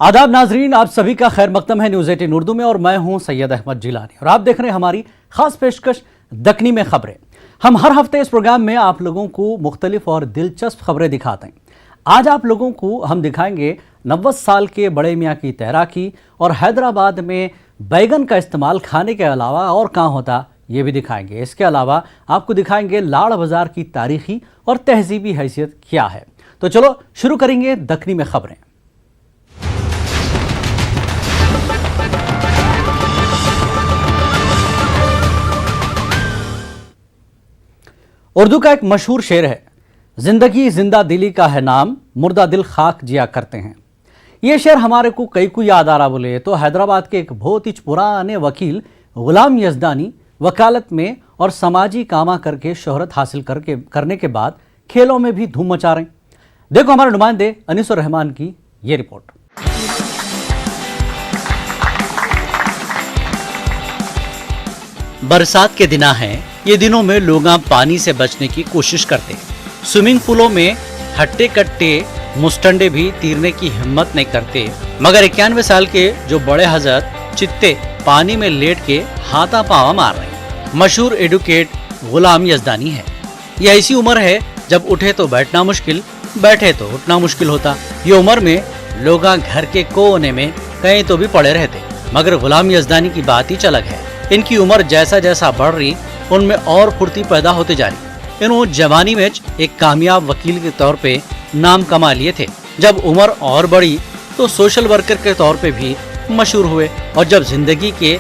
आदाब नाजरीन, आप सभी का खैर मकदम है न्यूज़ 18 उर्दू में और मैं हूं सैयद अहमद जिलानी और आप देख रहे हैं हमारी खास पेशकश दक्कनी में खबरें। हम हर हफ्ते इस प्रोग्राम में आप लोगों को मुख्तलिफ और दिलचस्प खबरें दिखाते हैं। आज आप लोगों को हम दिखाएंगे 90 साल के बड़े मियाँ की तैराकी और हैदराबाद में बैगन का इस्तेमाल खाने के अलावा और कहाँ होता ये भी दिखाएंगे। इसके अलावा आपको दिखाएंगे लाड़ बाजार की तारीखी और तहजीबी हैसियत क्या है। तो चलो शुरू करेंगे दक्कनी में खबरें। उर्दू का एक मशहूर शेर है, जिंदगी जिंदा दिली का है नाम, मुर्दा दिल खाक जिया करते हैं। ये शेर हमारे को कई को याद आ रहा बोले तो हैदराबाद के एक बहुत ही पुराने वकील गुलाम यजदानी वकालत में और समाजी कामा करके शोहरत हासिल करने के बाद खेलों में भी धूम मचा रहे हैं। देखो हमारे नुमाइंदे अनीसुर रहमान की ये रिपोर्ट। बरसात के दिना हैं, ये दिनों में लोग पानी से बचने की कोशिश करते हैं। स्विमिंग पूलों में हट्टे कट्टे मुस्टंडे भी तीरने की हिम्मत नहीं करते, मगर 91 साल के जो बड़े हजरत चित्ते पानी में लेट के हाथा पावा मार रहे हैं। मशहूर एडवोकेट गुलाम यजदानी है। यह ऐसी उम्र है जब उठे तो बैठना मुश्किल, बैठे तो उठना मुश्किल होता। ये उम्र में लोग घर के कोने में कहीं तो भी पड़े रहते, मगर गुलाम यजदानी की बात ही अलग है। इनकी उम्र जैसा जैसा बढ़ रही उनमें और फुर्ती पैदा होते जा रही। इन्होंने जवानी में एक कामयाब वकील के तौर पे नाम कमा लिए थे। जब उम्र और बढ़ी तो सोशल वर्कर के तौर पे भी मशहूर हुए और जब जिंदगी के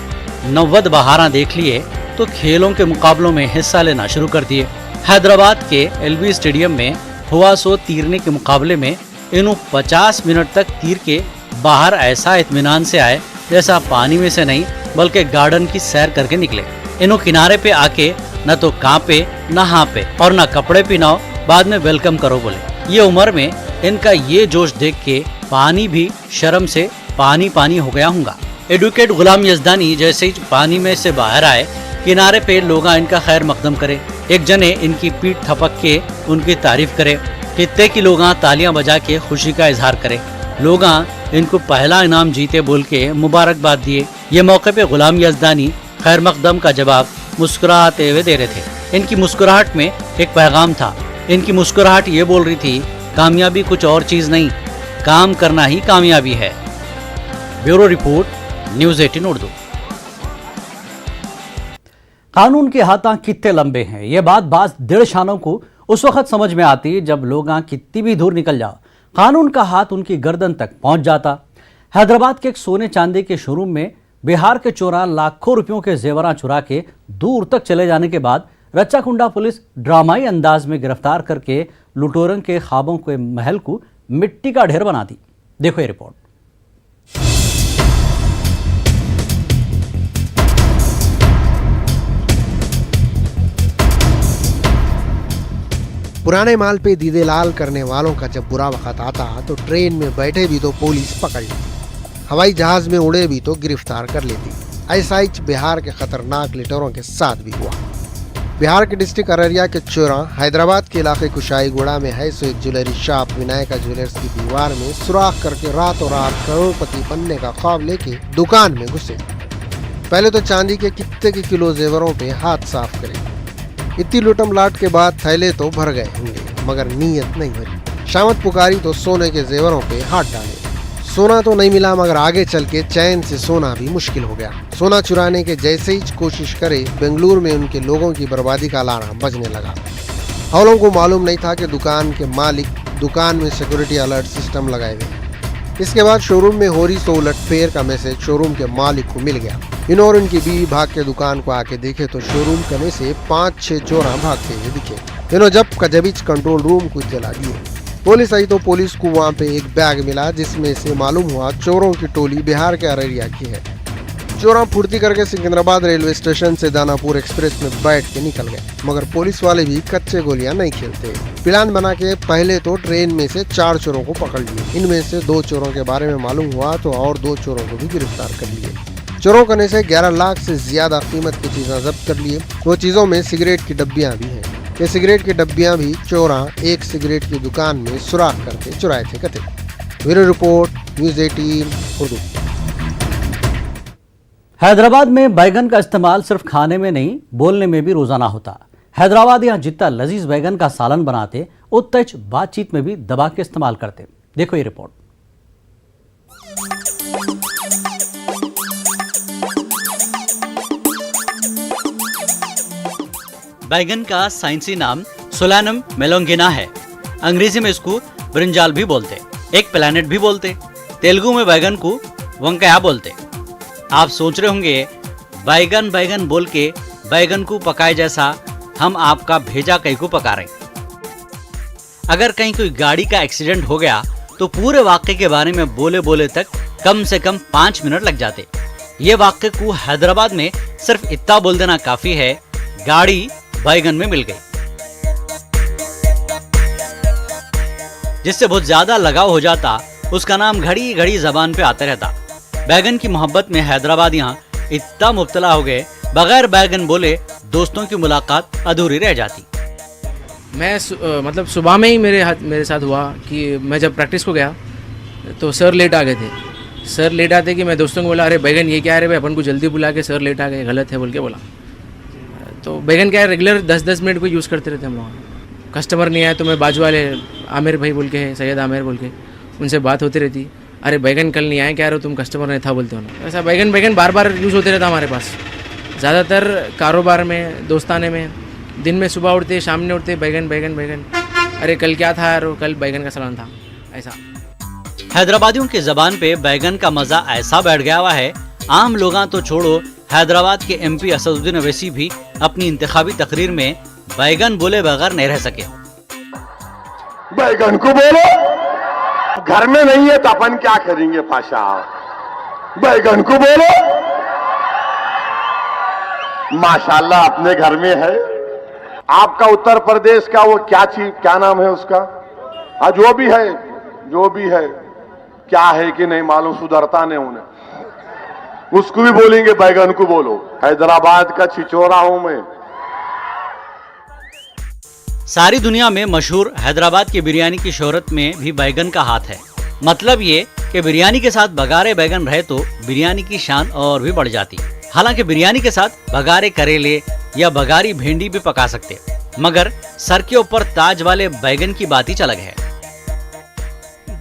90 बहारा देख लिए तो खेलों के मुकाबलों में हिस्सा लेना शुरू कर दिए। हैदराबाद के एलबी स्टेडियम में हुआ सो तीरने के मुकाबले में इन्हों 50 मिनट तक तीर के बाहर ऐसा इत्मीनान से आए जैसा पानी में से नहीं बल्कि गार्डन की सैर करके निकले। इन्हों किनारे पे आके न तो कांपे न हाँपे और न कपड़े पहनाओ, बाद में वेलकम करो बोले। ये उम्र में इनका ये जोश देख के पानी भी शर्म से पानी पानी हो गया होगा। एडवोकेट गुलाम यजदानी जैसे ही पानी में से बाहर आए, किनारे पे लोग इनका खैर मकदम करे। एक जने इनकी पीठ थपक के उनकी तारीफ करे। कितने की लोग तालियां बजा के खुशी का इजहार करे। लोग इनको पहला इनाम जीते बोल के मुबारकबाद दिए। ये मौके पे गुलाम यजदानी खैर मकदम का जवाब मुस्कुराते हुए दे रहे थे। इनकी मुस्कुराहट में एक पैगाम था। इनकी मुस्कुराहट ये बोल रही थी, कामयाबी कुछ और चीज नहीं, काम करना ही कामयाबी है। Bureau report, news 18 Urdu. कानून के हाथ कितने लंबे हैं, ये बात बाज डेढ़ शानों को उस वक्त समझ में आती जब लोग कितनी भी दूर निकल जाओ, कानून का हाथ उनकी गर्दन तक पहुंच जाता। हैदराबाद के एक सोने चांदी के शोरूम में बिहार के चोरा लाखों रुपयों के जेवरां चुरा के दूर तक चले जाने के बाद रच्चाकुंडा पुलिस ड्रामाई अंदाज में गिरफ्तार करके लुटेरों के ख्वाबों के महल को मिट्टी का ढेर बना दी। देखो ये रिपोर्ट। पुराने माल पे दीदे लाल करने वालों का जब बुरा वक्त आता तो ट्रेन में बैठे भी तो पुलिस पकड़ लेती, हवाई जहाज में उड़े भी तो गिरफ्तार कर लेती। ऐसा ही बिहार के खतरनाक लिटरों के साथ भी हुआ। बिहार के डिस्ट्रिक्ट अररिया के चोरा हैदराबाद के इलाके कुशाईगुड़ा में है सो एक ज्वेलरी शॉप विनायका ज्वेलर्स की दीवार में सुराख करके रातों रात करोड़पति बनने का ख्वाब लेके दुकान में घुसे। पहले तो चांदी के कितने के किलो जेवरों पे हाथ साफ करे। इतनी लूटम लाट के बाद थैले तो भर गए होंगे, मगर नीयत नहीं भरी। शामत पुकारी तो सोने के जेवरों पे हाथ डाले। सोना तो नहीं मिला, मगर आगे चल के चैन से सोना भी मुश्किल हो गया। सोना चुराने के जैसे ही कोशिश करे, बेंगलुरु में उनके लोगों की बर्बादी का अलार्म बजने लगा। हौलों को मालूम नहीं था कि दुकान के मालिक दुकान में सिक्योरिटी अलर्ट सिस्टम लगाए हुए। इसके बाद शोरूम में हो रही सो उलटफेर का मैसेज शोरूम के मालिक को मिल गया। इन और उनकी बीवी भाग के दुकान को आके देखे तो शोरूम कने से 5-6 चोरा भागते हुए दिखे। इन्हों जब कजबीच कंट्रोल रूम को जला दिए। पुलिस आई तो पुलिस को वहाँ पे एक बैग मिला जिसमें से मालूम हुआ चोरों की टोली बिहार के अररिया की है। चोरा फुर्ती करके सिकंदराबाद रेलवे स्टेशन से दानापुर एक्सप्रेस में बैठ के निकल गए, मगर पुलिस वाले भी कच्चे गोलियां नहीं खेलते। प्लान बना के पहले तो ट्रेन में से 4 चोरों को पकड़ लिए। इनमें से 2 चोरों के बारे में मालूम हुआ तो और 2 चोरों को भी गिरफ्तार कर लिए। चोरों करने से 11 लाख से ज्यादा कीमत की चीजें जब्त कर लिए। वो चीजों में सिगरेट की डब्बियां भी हैं। ये सिगरेट की डब्बियां भी चोरा एक सिगरेट की दुकान में सुराख करके चुराए थे कथे। Bureau report, news 18 Urdu. Hyderabad में बैगन का इस्तेमाल सिर्फ खाने में नहीं, बोलने में भी रोजाना होता। हैदराबाद यहाँ जितना लजीज बैगन का सालन बनाते, उतना बातचीत में भी दबा के इस्तेमाल करते। देखो ये रिपोर्ट। बैगन का साइंसी नाम सोलानम मेलोंगिना है। अंग्रेजी में इसको ब्रिंजाल भी बोलते, एक प्लैनेट भी बोलते। तेलुगु में बैगन को वंकाया बोलते। आप सोच रहे होंगे बैगन बैगन बोल के बैगन को पकाए जैसा हम आपका भेजा कहीं को पका रहे। अगर कहीं कोई गाड़ी का एक्सीडेंट हो गया तो पूरे वाक्य के बारे में बोले बोले तक कम से कम 5 मिनट लग जाते। ये वाक्य को हैदराबाद में सिर्फ इतना बोल देना काफी है, गाड़ी बैगन में मिल गई। जिससे बहुत ज्यादा लगाव हो जाता, उसका नाम घड़ी घड़ी जबान पे आता रहता। बैगन की मोहब्बत में हैदराबाद यहाँ इतना मुब्तला हो गए, बगैर बैगन बोले दोस्तों की मुलाकात अधूरी रह जाती। मैं मतलब सुबह में ही मेरे साथ हुआ कि मैं जब प्रैक्टिस को गया तो सर लेट आ गए थे। सर लेट आते कि मैं दोस्तों को बोला, अरे बैगन ये क्या है रे भाई, अपन को जल्दी बुला के सर लेट आ गए, गलत है बोल के बोला। तो बैगन क्या है, रेगुलर 10-10 मिनट को यूज़ करते रहते हम लोग। कस्टमर नहीं आए तो मैं बाजू वाले आमिर भाई बोल के, सैयद आमिर बोल के, उनसे बात होती रहती। अरे बैगन कल नहीं आए, क्या रहे तुम, कस्टमर नहीं था बोलते हो ना। ऐसा बैगन बार बार यूज़ होते रहता हमारे पास। ज़्यादातर कारोबार में, दोस्ताने में, दिन में सुबह उठते शाम में उठते बैगन बैगन बैगन, अरे कल क्या था यार, कल बैगन का सालन था, ऐसा। हैदराबादियों की जबान पे बैगन का मजा ऐसा बैठ गया हुआ है, आम लोग तो छोड़ो, हैदराबाद के MP असदुद्दीन अवैसी भी अपनी इंतखाबी तकरीर में बैगन बोले बगैर नहीं रह सके। बैगन को बोलो, घर में नहीं है तो अपन क्या करेंगे पाशा। बैगन को बोलो, माशाल्लाह अपने घर में है। आपका उत्तर प्रदेश का वो क्या चीज, क्या नाम है उसका, जो भी है क्या है कि नहीं मालूम, सुधरता नहीं उन्हें, उसको भी बोलेंगे बैगन को बोलो। हैदराबाद का छिचोरा हूं मैं। सारी दुनिया में मशहूर हैदराबाद की बिरयानी की शोहरत में भी बैगन का हाथ है। मतलब ये कि बिरयानी के साथ बगारे बैगन रहे तो बिरयानी की शान और भी बढ़ जाती। हालांकि बिरयानी के साथ बगारे करेले या बगारी भिंडी भी पका सकते, मगर सर के ऊपर ताज वाले बैगन की बात ही अलग है।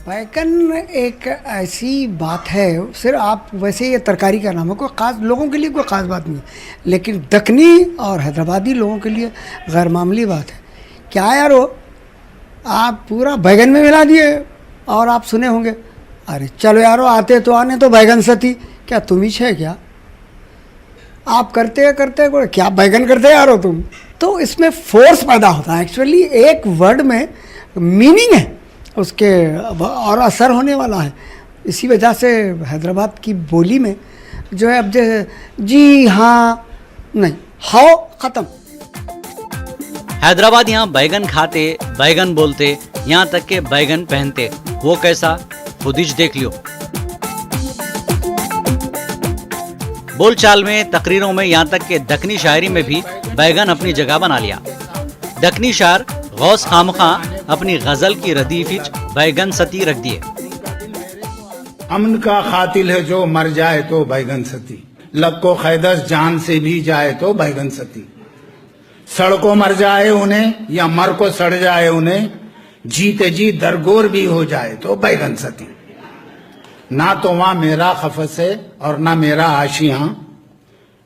बैगन एक ऐसी बात है, सिर्फ आप वैसे ये तरकारी का नाम है, कोई ख़ास लोगों के लिए कोई ख़ास बात नहीं है, लेकिन दक्कनी और हैदराबादी लोगों के लिए गैर मामूली बात है। क्या यार वो आप पूरा बैगन में मिला दिए, और आप सुने होंगे, अरे चलो यारो आते तो आने तो बैगन सती, क्या तुम ही है क्या, आप करते करते क्या बैगन करते यारो तुम। तो इसमें फोर्स पैदा होता है। एक्चुअली एक वर्ड में मीनिंग है उसके और असर होने वाला है। इसी वजह से हैदराबाद की बोली में जो है, अब जैसे जी हाँ नहीं, हाओ ख़त्म। हैदराबाद यहाँ बैगन खाते, बैगन बोलते, यहाँ तक के बैगन पहनते। वो कैसा, खुद ही देख लियो। बोलचाल में, तकरीरों में, यहाँ तक के दक्कनी शायरी में भी बैगन अपनी जगह बना लिया। दक्कनी शायर गौस खामखा अपनी गजल की रदीफ बैगन सती रख दिए। अमन का खातिल है जो मर जाए तो बैगन सती, लब को खैदस जान से भी जाए तो बैगन सती। सड़कों मर जाए उन्हें या मर को सड़ जाए उन्हें, जीते जी दरगोर भी हो जाए तो बैगन सती। ना तो वहां मेरा खफस है और ना मेरा आशियां,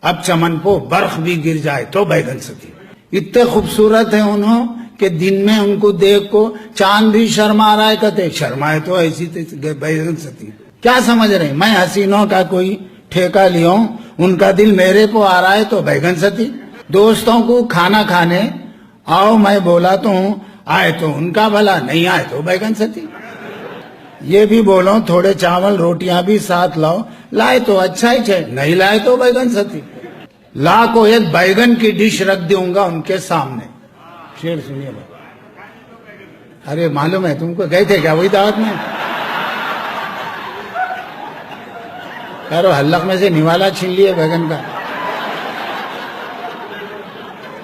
अब चमन को बर्फ भी गिर जाए तो बैगन सती। इतने खूबसूरत है उन्हों कि दिन में उनको देख को चांद भी शर्मा रहा है, कहते शर्माए तो ऐसी बैगन सती। क्या समझ रहे, मैं हसीनों का कोई ठेका लिया हूं, उनका दिल मेरे को आ रहा है तो बैगन सती। दोस्तों को खाना खाने आओ, मैं बोला तो हूं, आए तो उनका भला, नहीं आए तो बैगन सती। ये भी बोलो थोड़े चावल रोटियां भी साथ लाओ, लाए तो अच्छा ही है, नहीं लाए तो बैगन सती। ला को एक बैगन की डिश रख दूंगा उनके सामने। शेर सुनिए भाई। अरे मालूम है तुमको, गए थे क्या वही दावत में? यारो हल्लक में से निवाला छीन लिए बैगन का।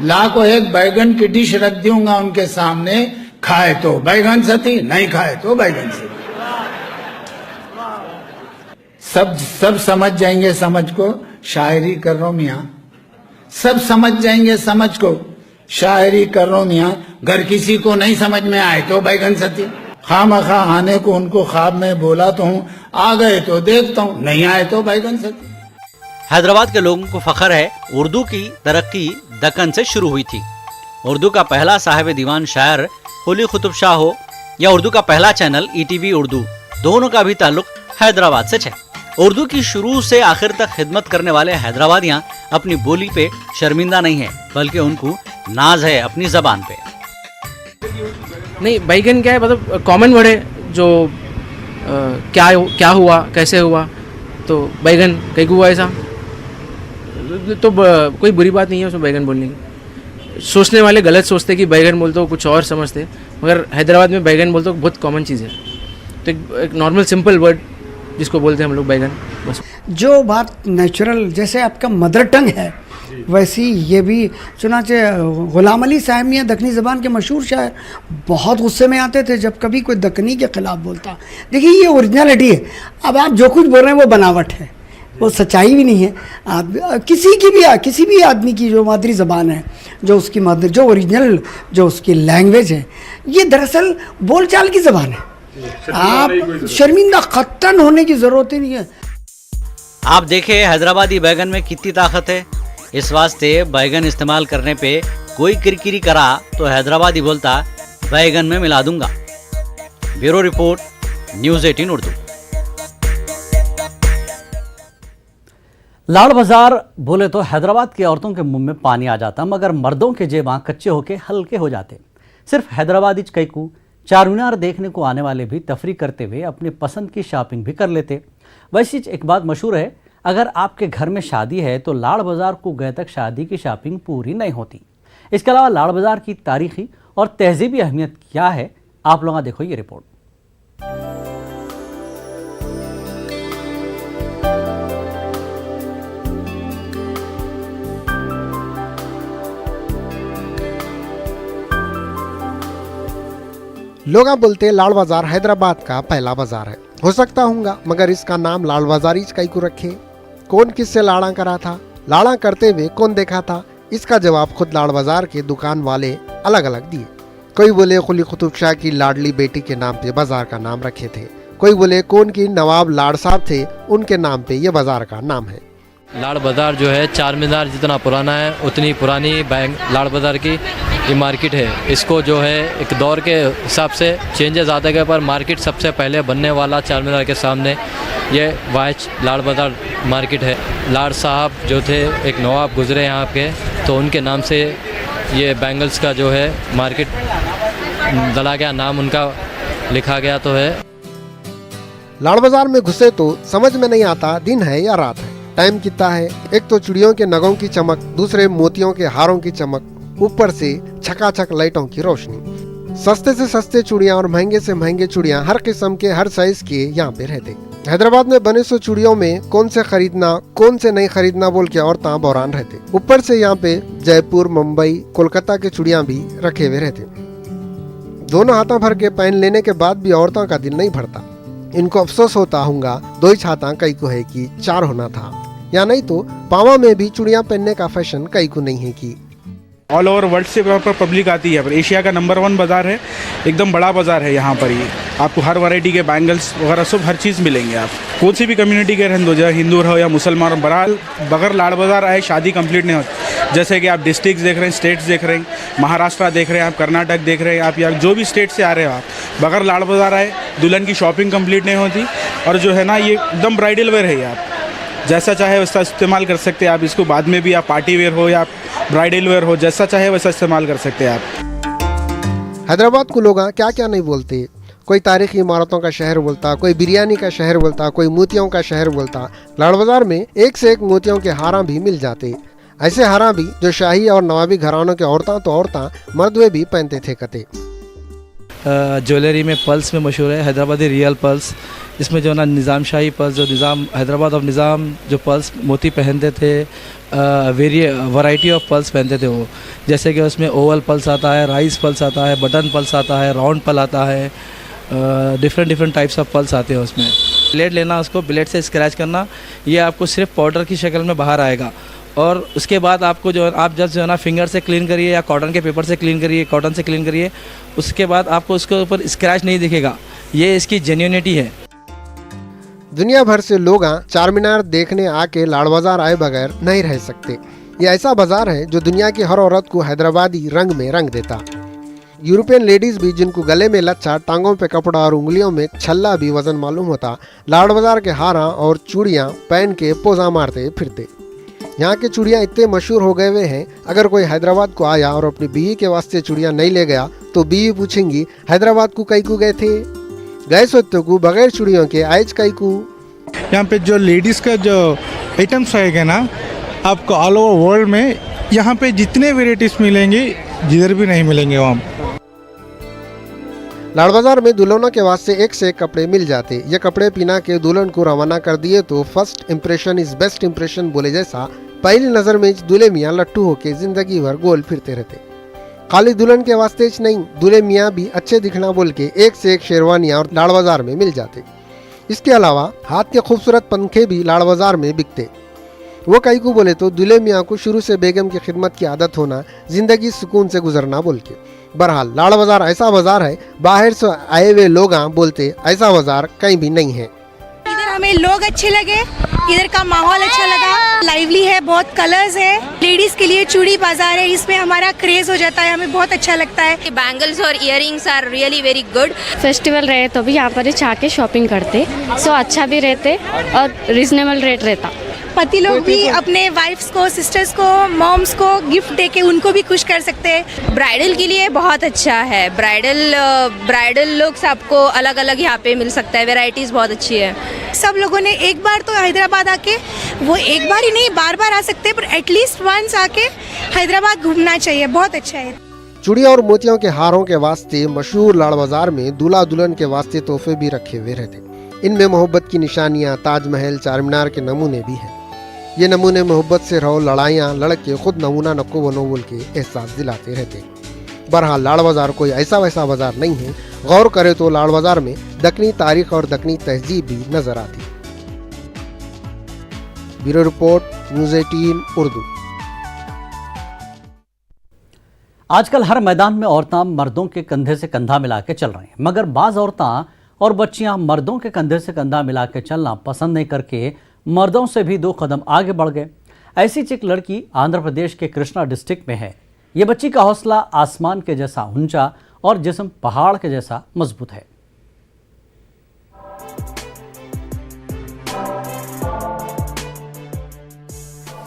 ला को एक बैगन की डिश रख दूंगा उनके सामने, खाए तो बैगन सती, नहीं खाए तो बैगन सती। सब समझ जाएंगे समझ को, शायरी कर रहा हूं मियां। सब समझ जाएंगे समझ को, शायरी कर रहा हूं मियां। घर किसी को नहीं समझ में आए तो बैगन सती, खामखा आने को उनको ख्वाब में बोला तो हूं, आ गए तो देखता हूं, नहीं आए तो बैगन सती। हैदराबाद के लोगों को फख्र है, उर्दू की तरक्की दक्कन से शुरू हुई थी। उर्दू का पहला साहिब दीवान शायर कुली कुतुब शाह हो या उर्दू का पहला चैनल ETV उर्दू, दोनों का भी ताल्लुक हैदराबाद से है। उर्दू की शुरू से आखिर तक खिदमत करने वाले हैदराबादियां अपनी बोली पे शर्मिंदा नहीं है, बल्कि उनको नाज है अपनी जबान पे। नहीं, बैगन क्या है, मतलब कॉमन वर्ड है जो क्या हुआ, कैसे हुआ, तो बैगन कहीं हुआ ऐसा, तो कोई बुरी बात नहीं है उसमें बैगन बोलने की। सोचने वाले गलत सोचते कि बैगन बोलते हो कुछ और समझते, मगर हैदराबाद में बैगन बोलते हो बहुत कॉमन चीज़ है। तो एक नॉर्मल सिंपल वर्ड जिसको बोलते हैं हम लोग बैगन, बस। जो बात नेचुरल, जैसे आपका मदर टंग है, वैसी ये भी चुनाचे गुलाम अली साहब मियाँ दक्कनी ज़बान के मशहूर शायर बहुत गुस्से में आते थे जब कभी कोई दक्कनी के ख़िलाफ़ बोलता। देखिए ये ओरिजिनलिटी है। अब आप जो कुछ बोल रहे हैं वो बनावट है, वो सच्चाई भी नहीं है। आप किसी भी आदमी की जो मादरी ज़बान है, जो उसकी जो ओरिजिनल जो उसकी लैंग्वेज है, ये दरअसल बोलचाल की ज़बान है। आप शर्मिंदा ख़त्तन होने की ज़रूरत ही नहीं है। आप देखें हैदराबादी बैगन में कितनी ताकत है। इस वास्ते बैगन इस्तेमाल करने पे कोई किरकिरी करा तो हैदराबादी बोलता बैगन में मिला दूंगा। Bureau report, news 18 Urdu. लाड़ बाजार बोले तो हैदराबाद की औरतों के मुंह में पानी आ जाता, मगर मर्दों के जेबां कच्चे होके हल्के हो जाते। सिर्फ हैदराबादी कैकू चारमीनार देखने को आने वाले भी तफरी करते हुए अपने पसंद की शॉपिंग भी कर लेते। वैसे एक बात मशहूर है, अगर आपके घर में शादी है तो लाड़ बाजार को गए तक शादी की शॉपिंग पूरी नहीं होती। इसके अलावा लाड़ बाजार की तारीखी और तहजीबी अहमियत क्या है, आप लोग देखो ये रिपोर्ट। लोग बोलते लाड़ बाजार हैदराबाद का पहला बाजार है। हो सकता होगा, मगर इसका नाम लाड़ बाजारी कई को रखे। कौन किससे लाड़ा करा था, लाड़ा करते हुए कौन देखा था, इसका जवाब खुद लाड़ बाजार के दुकान वाले अलग अलग दिए। कोई बोले कुली कुतुब शाह की लाडली बेटी के नाम पे बाजार का नाम रखे थे। कोई बोले कौन की नवाब लाड़ साहब थे, उनके नाम पे ये बाजार का नाम है। लाड़ बाज़ार जो है चारमीनार जितना पुराना है उतनी पुरानी लाड़ बाज़ार की ये मार्केट है। इसको जो है एक दौर के हिसाब से चेंजेस आते गए, पर मार्केट सबसे पहले बनने वाला चारमीनार के सामने ये वाइच लाड़ बाज़ार मार्केट है। लाड़ साहब जो थे एक नवाब गुजरे यहाँ के, तो उनके नाम से ये बैंगल्स का जो है मार्केट डला गया, नाम उनका लिखा गया तो है। लाड़ बाजार में घुसे तो समझ में नहीं आता दिन है या रात है, टाइम कितना है। एक तो चिड़ियों के नगों की चमक, दूसरे मोतियों के हारों की चमक, ऊपर से छकाछक लाइटों की रोशनी। सस्ते से सस्ते चूड़ियां और महंगे से महंगे चूड़ियां हर किस्म के हर साइज के यहाँ पे रहते। हैदराबाद में बने सो चूड़ियों में कौन से खरीदना कौन से नहीं खरीदना बोल के औरतां बौरान रहते। ऊपर से यहाँ पे जयपुर, मुंबई, कोलकाता के चूड़ियां भी रखे हुए रहते। दोनों हाथों भर के पहन लेने के बाद भी औरतों का दिल नहीं भरता। इनको अफसोस होता होगा, दो ही छाता कई को है कि चार होना था, या नहीं तो पावा में भी चूड़ियां पहनने का फैशन कई को नहीं है कि। ऑल ओवर वर्ल्ड से यहाँ पर पब्लिक आती है। पर एशिया का नंबर 1 बाज़ार है, एकदम बड़ा बाज़ार है। यहाँ पर ही आपको हर वैरायटी के बैंगल्स वगैरह सब हर चीज़ मिलेंगे। आप कौन सी भी कम्युनिटी के रहने दो, चाहे हिंदू रहो या मुसलमान, बहरहाल बगैर लाड़ बाज़ार आए शादी कंप्लीट नहीं होती। जैसे कि आप डिस्ट्रिक्ट देख रहे हैं, स्टेट्स देख रहे हैं, महाराष्ट्र देख रहे हैं, आप कर्नाटक देख रहे हैं, आप या जो भी स्टेट से आ रहे हो, आप बगैर लाड़ बाज़ार आए दुल्हन की शॉपिंग कंप्लीट नहीं होती। और जो है ना, ये एकदम ब्राइडल वेयर है। आप जैसा चाहे वैसा इस्तेमाल कर सकते हैं। आप इसको बाद में भी आप पार्टी वेयर हो या ब्राइडल वेयर हो, जैसा चाहे वैसा इस्तेमाल कर सकते हैं आप। हैदराबाद को लोग क्या क्या नहीं बोलते। कोई तारीखी इमारतों का शहर बोलता, कोई बिरयानी का शहर बोलता, कोई मोतियों का शहर बोलता। लाड़ बाजार में एक से एक मोतियों के हारा भी मिल जाते। ऐसे हारा भी जो शाही और नवाबी घरानों के औरतां तो औरतां मर्दवे भी पहनते थे कते। ज्वेलरी में पर्ल्स में मशहूर है हैदराबादी रियल पर्ल्स। इसमें जो ना निज़ाम शाही पर्ल्स, जो निज़ाम हैदराबाद ऑफ निज़ाम जो पर्ल्स मोती पहनते थे, वैरायटी ऑफ पर्ल्स पहनते थे वो। जैसे कि उसमें ओवल पर्ल्स आता है, राइस पर्ल्स आता है, बटन पर्ल्स आता है, राउंड पर्ल आता है, डिफरेंट टाइप्स ऑफ पर्ल्स आते हैं उसमें। ब्लेड लेना, उसको ब्लेड से स्क्रैच करना, ये आपको सिर्फ पाउडर की शक्ल में बाहर आएगा। और उसके बाद आपको जो आप जस्ट जो है ना फिंगर से क्लीन करिए या कॉटन के पेपर से क्लीन करिए, कॉटन से क्लीन करिए, उसके बाद आपको उसके ऊपर स्क्रैच नहीं दिखेगा। ये इसकी जेन्युइनिटी है। दुनिया भर से लोग चार मीनार देखने आके लाड़ बाजार आए बगैर नहीं रह सकते। ये ऐसा बाजार है जो दुनिया की हर औरत को हैदराबादी रंग में रंग देता। यूरोपियन लेडीज भी जिनको गले में लच्छा, टांगों पे कपड़ा और उंगलियों में छल्ला भी वजन मालूम होता, लाड़ बाजार के हारा और चूड़ियाँ पहन के पोजा मारते फिरते। यहाँ के चूड़ियाँ इतने मशहूर हो गए हुए हैं, अगर कोई हैदराबाद को आया और अपनी बीवी के वास्ते चूड़ियाँ नहीं ले गया तो बीवी पूछेंगी हैदराबाद को कई को गए थे, गए सोते को बगैर चूड़ियों के आयज कई को। यहाँ पे जो लेडीज का जो आइटम्स रहेगा ना, आपको ऑल ओवर वर्ल्ड में यहाँ पे जितने वेराइटीज मिलेंगे जिधर भी नहीं मिलेंगे वहाँ। लाड़ बाजार में दुल्हनों के वास्ते एक से एक कपड़े मिल जाते। ये कपड़े पहना के दुल्हन को रवाना कर दिए तो first impression is best impression बोले जैसा पहली नजर में दूल्हे मियाँ लट्टू होके जिंदगी भर गोल फिरते रहते। खाली दुल्हन के वास्ते नहीं, दूल्हे मियाँ भी अच्छे दिखना बोल के एक से एक शेरवानियाँ और लाड़ बाजार में मिल जाते। इसके अलावा हाथ के खूबसूरत पंखे भी लाड़ बाजार में बिकते। वो कई को बोले तो दूल्हे मियाँ को शुरू से बेगम की खिदमत की आदत होना, जिंदगी सुकून से गुजरना बोल के। बहरहाल लाड़ बाजार ऐसा बाजार है, बाहर से आए हुए लोग बोलते ऐसा बाजार कहीं भी नहीं है। इधर हमें लोग अच्छे लगे, इधर का माहौल अच्छा लगा, लाइवली है, बहुत कलर्स है। लेडीज के लिए चूड़ी बाजार है, इसमें हमारा क्रेज हो जाता है, हमें बहुत अच्छा लगता है। बैंगल्स और earrings are really very good. Festival रहे तो भी यहाँ पर आके शॉपिंग करते, सो अच्छा भी रहते और रिजनेबल रेट रहता। पति लोग भी अपने वाइफ्स को, सिस्टर्स को, मॉम्स को गिफ्ट देके उनको भी खुश कर सकते हैं। ब्राइडल के लिए बहुत अच्छा है। ब्राइडल लुक्स आपको अलग अलग यहाँ पे मिल सकता है, वेराइटीज बहुत अच्छी है। सब लोगों ने एक बार तो हैदराबाद आके, वो एक बार ही नहीं बार बार आ सकते, पर एटलीस्ट वंस आके हैदराबाद घूमना चाहिए, बहुत अच्छा है। चूड़िया और मोतियों के हारों के वास्ते मशहूर लाड़ बाजार में दूल्हा दुल्हन के वास्ते तोहफे भी रखे हुए रहते। इनमें मोहब्बत की निशानियाँ, ताजमहल, चार मीनार के नमूने भी हैं। ये नमूने मोहब्बत से रहो, लड़ाइयाँ लड़ के खुद नमूना नको बनो बोल के एहसास दिलाते रहते। बहरहाल लाड़ बाजार कोई ऐसा वैसा बाजार नहीं है। गौर करे तो लाड़ बाजार में दक्कनी तारीख और दक्कनी तहजीब भी नजर आती। Bureau report, news 18 Urdu. आजकल हर मैदान में औरतां मर्दों के कंधे से कंधा मिला के चल रही हैं, मगर बाज औरतां और बच्चियां मर्दों के कंधे से कंधा मिला के चलना पसंद नहीं करके मर्दों से भी 2 कदम आगे बढ़ गए। ऐसी एक लड़की आंध्र प्रदेश के कृष्णा डिस्ट्रिक्ट में है। ये बच्ची का हौसला आसमान के जैसा ऊंचा और जिस्म पहाड़ के जैसा मजबूत है।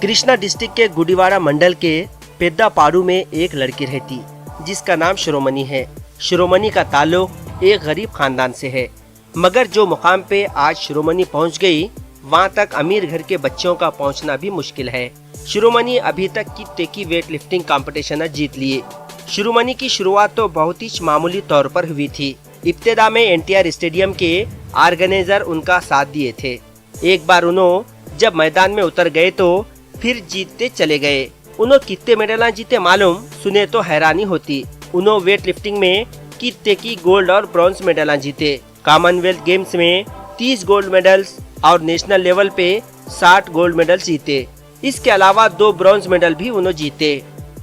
कृष्णा डिस्ट्रिक्ट के गुडीवाड़ा मंडल के पेद्दापाड़ू में एक लड़की रहती, जिसका नाम शिरोमणि है। शिरोमणि का ताल्लुक एक गरीब खानदान से है, मगर जो मुकाम पे आज शिरोमणि पहुंच गई, वहां तक अमीर घर के बच्चों का पहुंचना भी मुश्किल है। शिरोमणि अभी तक की टेकी वेट लिफ्टिंग कॉम्पिटिशन जीत लिए। शिरोमणि की शुरुआत तो बहुत ही मामूली तौर पर हुई थी। इब्तिदा में एनटीआर स्टेडियम के ऑर्गेनाइजर उनका साथ दिए थे। एक बार उन्होंने जब मैदान में उतर गए तो फिर जीतते चले गए। उन्होंने कितने मेडल जीते मालूम, सुने तो हैरानी होती। उन्होंने वेट लिफ्टिंग में कितने की गोल्ड और ब्रॉन्ज मेडल जीते। कॉमनवेल्थ गेम्स में 30 गोल्ड मेडल्स और नेशनल लेवल पे 60 गोल्ड मेडल जीते। इसके अलावा 2 ब्रॉन्ज मेडल भी उन्होंने जीते।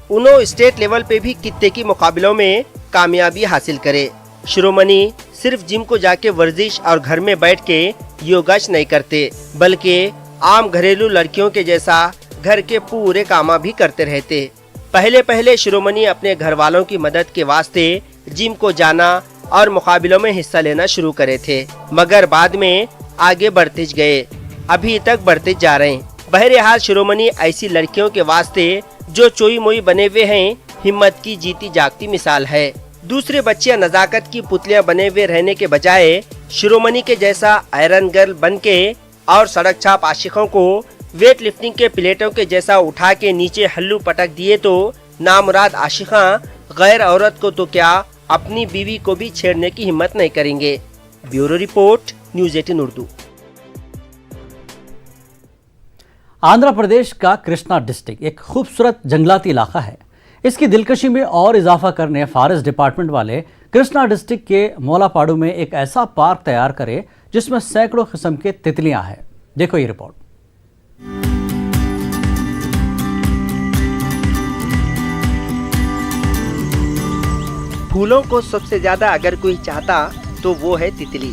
उन्होंने स्टेट लेवल पे भी कितने की मुकाबलों में कामयाबी हासिल करे। शिरोमणि सिर्फ जिम को जाके वर्जिश और घर में बैठ के योगाच नहीं करते, बल्कि आम घरेलू लड़कियों के जैसा घर के पूरे काम भी करते रहते। पहले शिरोमणि अपने घर वालों की मदद के वास्ते जिम को जाना और मुकाबलों में हिस्सा लेना शुरू करे थे, मगर बाद में आगे बढ़ते गए, अभी तक बढ़ते जा रहे हैं। बहरहाल शिरोमणि ऐसी लड़कियों के वास्ते जो चोई मोई बने हुए हैं, हिम्मत की जीती जागती मिसाल है। दूसरे बच्चियां नजाकत की पुतलियां बने हुए रहने के बजाय शिरोमणि के जैसा आयरन गर्ल बन के और सड़क छाप आशिकों को वेट लिफ्टिंग के प्लेटों के जैसा उठा के नीचे हल्लू पटक दिए तो नामुराद आशिका गैर औरत को तो क्या, अपनी बीवी को भी छेड़ने की हिम्मत नहीं करेंगे। Bureau report, news 18 Urdu. Andhra Pradesh का कृष्णा डिस्ट्रिक्ट एक खूबसूरत जंगलाती इलाका है। इसकी दिलकशी में और इजाफा करने फॉरेस्ट डिपार्टमेंट वाले कृष्णा डिस्ट्रिक्ट के मोलापाड़ू में एक ऐसा पार्क तैयार करे जिसमें सैकड़ों किस्म के तितलियां हैं। देखो ये रिपोर्ट। फूलों को सबसे ज्यादा अगर कोई चाहता तो वो है तितली।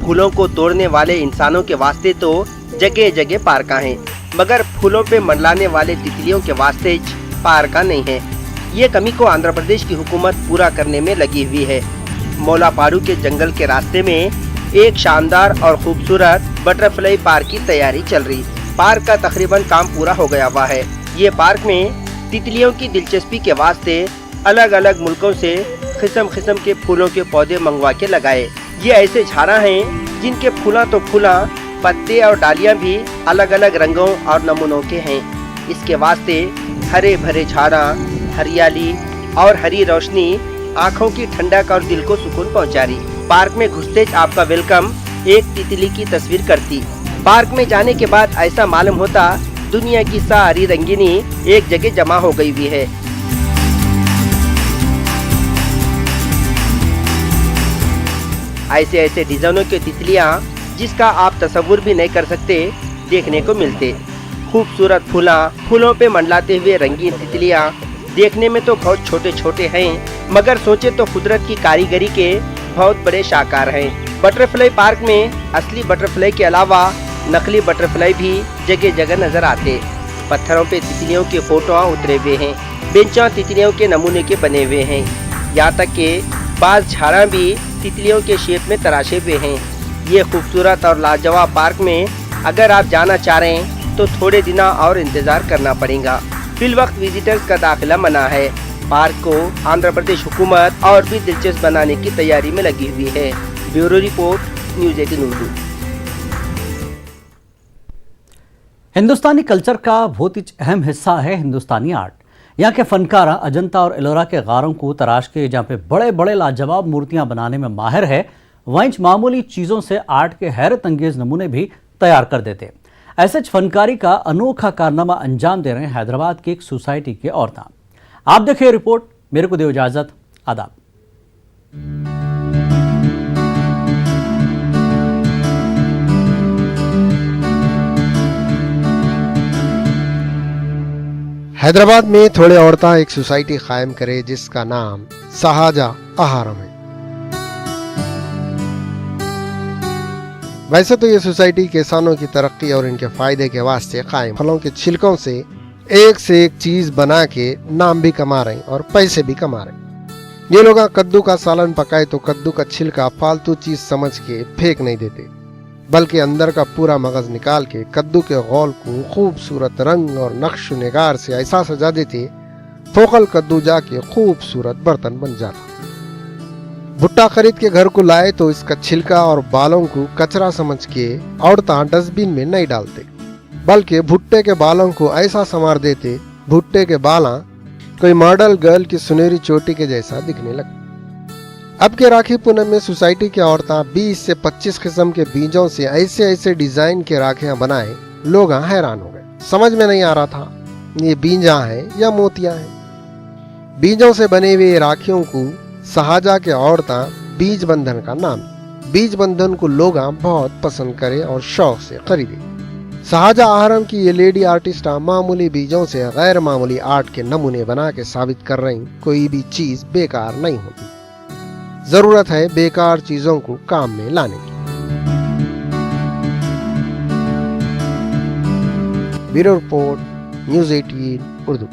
फूलों को तोड़ने वाले इंसानों के वास्ते तो जगह जगह पार्का हैं, मगर फूलों पे मंडलाने वाले तितलियों के वास्ते पार्का नहीं है। ये कमी को आंध्र प्रदेश की हुकूमत पूरा करने में लगी हुई है। मोलापाडू के जंगल के रास्ते में एक शानदार और खूबसूरत बटरफ्लाई पार्क की तैयारी चल रही। पार्क का तकरीबन काम पूरा हो गया हुआ है। ये पार्क में तितलियों की दिलचस्पी के वास्ते अलग अलग मुल्कों से किस्म किस्म के फूलों के पौधे मंगवा के लगाए। ये ऐसे झाड़ा हैं जिनके फूला तो फूला, पत्ते और डालियां भी अलग अलग रंगों और नमूनों के हैं। इसके वास्ते हरे भरे झाड़ा, हरियाली और हरी रोशनी आँखों की ठंडक और दिल को सुकून पहुँचा रही। पार्क में घुसते आपका वेलकम एक तितली की तस्वीर करती। पार्क में जाने के बाद ऐसा मालूम होता दुनिया की सारी रंगीनी एक जगह जमा हो गई हुई है। ऐसे ऐसे डिजाइनों के तितलियां जिसका आप तस्वुर भी नहीं कर सकते देखने को मिलते। खूबसूरत फूलों पे मंडलाते हुए रंगीन तितलियां देखने में तो बहुत छोटे छोटे हैं, मगर सोचे तो कुदरत की कारीगरी के बहुत बड़े शाहकार हैं। बटरफ्लाई पार्क में असली बटरफ्लाई के अलावा नकली बटरफ्लाई भी जगह जगह नजर आते। पत्थरों पे तितलियों के फोटो उतरे हुए हैं, बेंचा तितलियों के नमूने के बने हुए हैं। यहाँ तक के बाज झाड़ा भी तितलियों के शेप में तराशे हुए हैं। ये खूबसूरत और लाजवाब पार्क में अगर आप जाना चाह रहे हैं तो थोड़े दिन और इंतजार करना पड़ेगा। फिल वक्त विजिटर्स का दाखिला मना है। पार्क को आंध्र प्रदेश हुकूमत और भी दिलचस्प बनाने की तैयारी में लगी हुई है। Bureau report, news 18 Urdu. Hindustani culture का बहुत ही अहम हिस्सा है हिंदुस्तानी आर्ट। यहाँ के फनकार अजंता और एलोरा के गारों को तराश के जहाँ पे बड़े बड़े लाजवाब मूर्तियां बनाने में माहिर है, वहीं मामूली चीज़ों से आर्ट के हैरत अंगेज नमूने भी तैयार कर देते। ऐसे फनकारी का अनोखा कारनामा अंजाम दे रहे हैं हैदराबाद की एक सोसाइटी के औरतें। आप देखिए रिपोर्ट। मेरे को दो इजाजत। आदाब। हैदराबाद में थोड़े औरतें एक सोसाइटी कायम करे जिसका नाम सहाजा आहारम है। वैसे तो ये सोसाइटी किसानों की तरक्की और इनके फायदे के वास्ते कायम। फलों के छिलकों से एक चीज बना के नाम भी कमा रहे और पैसे भी कमा रहे। ये लोग कद्दू का सालन पकाए तो कद्दू का छिलका फालतू चीज समझ के फेंक नहीं देते, बल्कि अंदर का पूरा मगज निकाल के कद्दू के गौल को खूबसूरत रंग और नक्श निगार से ऐसा सजा देते फोकल कद्दू जाके खूबसूरत बर्तन बन जाता। भुट्टा खरीद के घर को लाए तो इसका छिलका और बालों को कचरा समझ के औरतें डस्टबिन में नहीं डालते, बल्कि भुट्टे के बालों को ऐसा संवार देते भुट्टे के बाला कोई मॉडल गर्ल की सुनहरी चोटी के जैसा दिखने लगे। अब के राखी पूनम में सोसाइटी की औरतें 20 से 25 किस्म के बीजों से ऐसे डिजाइन के राखियां बनाए। लोग हैरान हो गए। समझ में नहीं आ रहा था ये बीजा हैं या मोतियां हैं। बीजों से बने हुए राखियों को सहाजा के औरतें बीज बंधन का नाम। बीज बंधन को लोग बहुत पसंद करे और शौक से खरीदे। सहाजा आहारम की ये लेडी आर्टिस्ट मामूली बीजों से गैर मामूली आर्ट के नमूने बना के साबित कर रही कोई भी चीज बेकार नहीं होती। जरूरत है बेकार चीजों को काम में लाने की। Bureau report, news 18 Urdu.